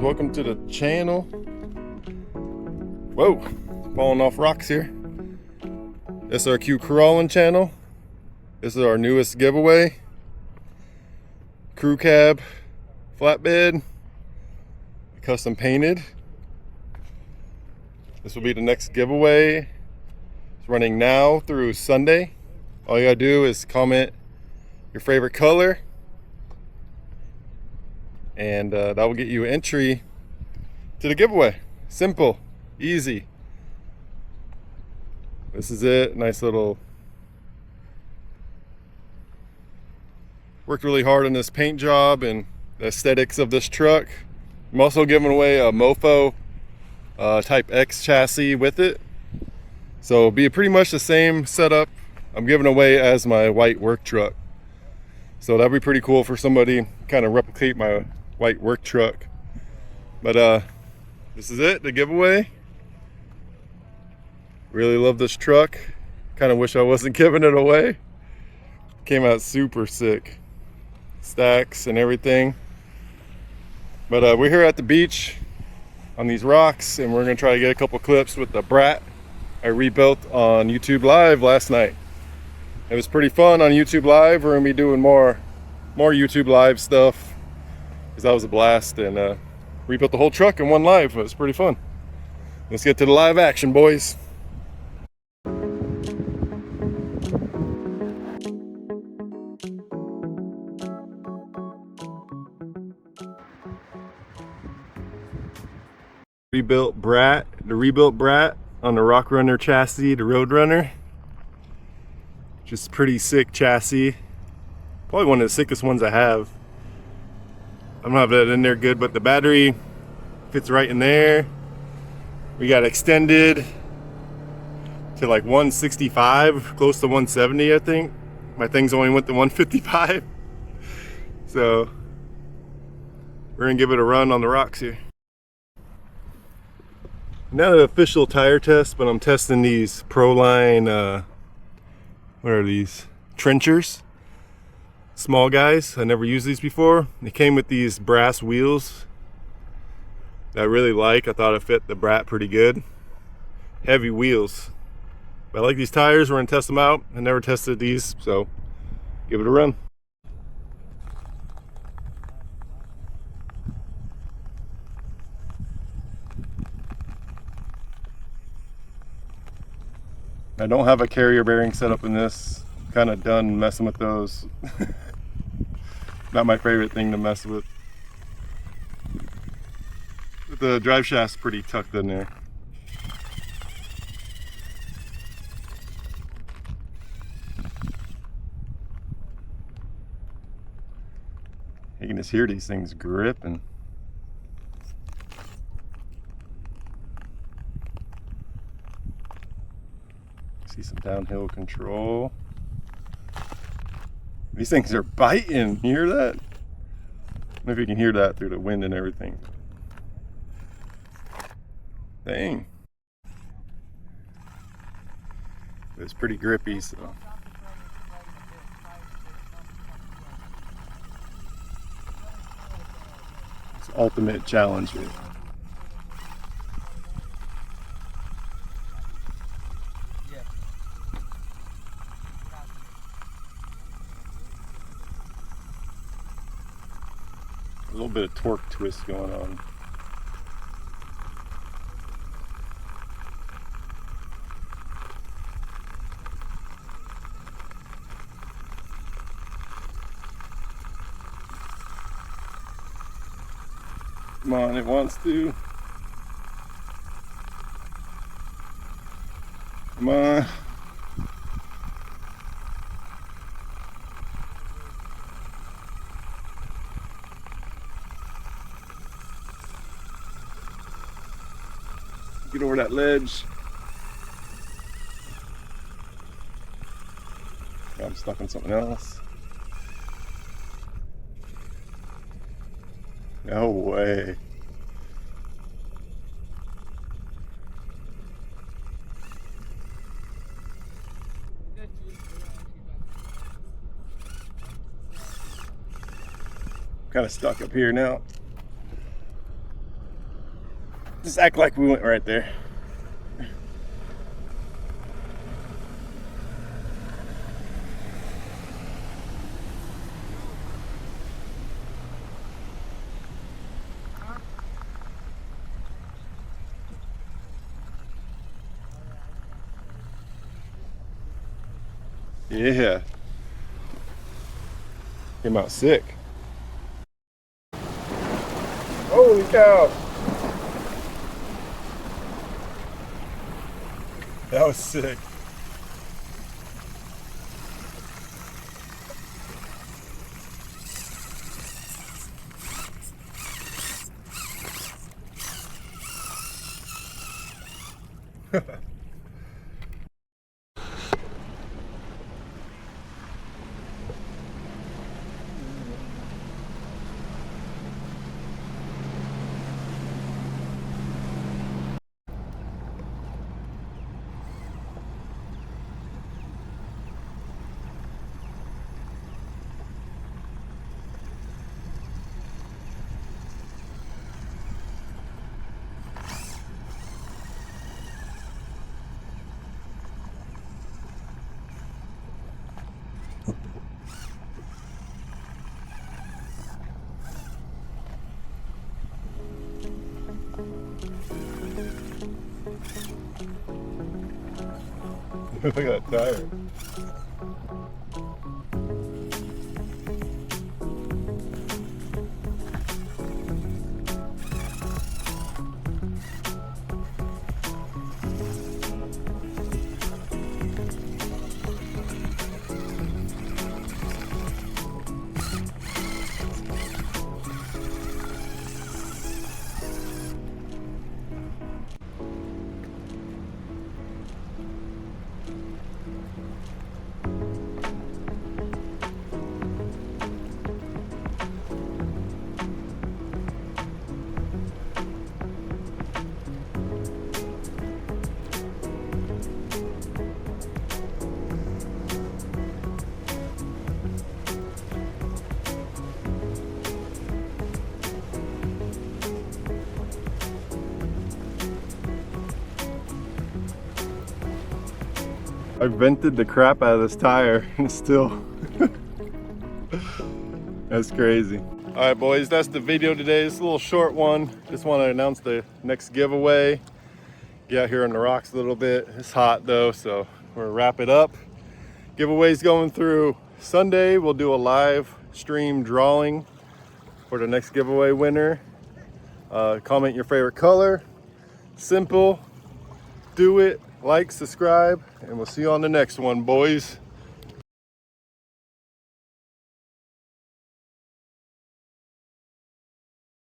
Welcome to the channel. Whoa, falling off rocks here. SRQ Crawling channel. This is our newest giveaway. Crew cab, flatbed, custom painted. This will be the next giveaway. It's running now through Sunday. All you gotta do is comment your favorite color, and that will get you entry to the giveaway. Simple, easy. This is it. Nice little. Worked really hard on this paint job and the aesthetics of this truck. I'm also giving away a Mofo Type X chassis with it. So it'll be pretty much the same setup I'm giving away as my white work truck. So that'd be pretty cool for somebody kind of replicate my white work truck. But this is it, the giveaway. Really love this truck. Kind of wish I wasn't giving it away. Came out super sick. Stacks and everything. But we're here at the beach on these rocks, and we're gonna try to get a couple clips with the Brat I rebuilt on YouTube Live last night. It was pretty fun on YouTube Live. We're gonna be doing more YouTube Live stuff because that was a blast, and rebuilt the whole truck in one live. It was pretty fun. Let's get to the live action, boys. The rebuilt Brat on the Rock Runner chassis, the Road Runner. Just pretty sick chassis. Probably one of the sickest ones I have. I don't have that in there good, but the battery fits right in there. We got extended to like 165, close to 170, I think. My things only went to 155. So we're gonna give it a run on the rocks here. Not an official tire test, but I'm testing these Proline, what are these? Trenchers. Small guys. I never used these before. They came with these brass wheels that I really like. I thought it fit the Brat pretty good. Heavy wheels. But I like these tires. We're gonna test them out. I never tested these, so give it a run. I don't have a carrier bearing set up in this. Kind of done messing with those. Not my favorite thing to mess with. But the drive shaft's pretty tucked in there. You can just hear these things gripping. See some downhill control. These things are biting. You hear that? I don't know if you can hear that through the wind and everything. Dang. It's pretty grippy, so. It's ultimate challenge here. A little bit of torque twist going on. Come on, it wants to. Come on. Get over that ledge. I'm stuck in something else. No way. Kind of stuck up here now. Just act like we went right there. Yeah. Came out sick. Holy cow. That was sick. Look at that tire. I vented the crap out of this tire and it's still that's crazy. All right, boys, that's the video today. It's a little short one. Just want to announce the next giveaway. Get out here on the rocks a little bit. It's hot though, so we're gonna wrap it up. Giveaways going through Sunday. We'll do a live stream drawing for the next giveaway winner. Comment your favorite color. Simple. Do it. Like, subscribe, and we'll see you on the next one, boys.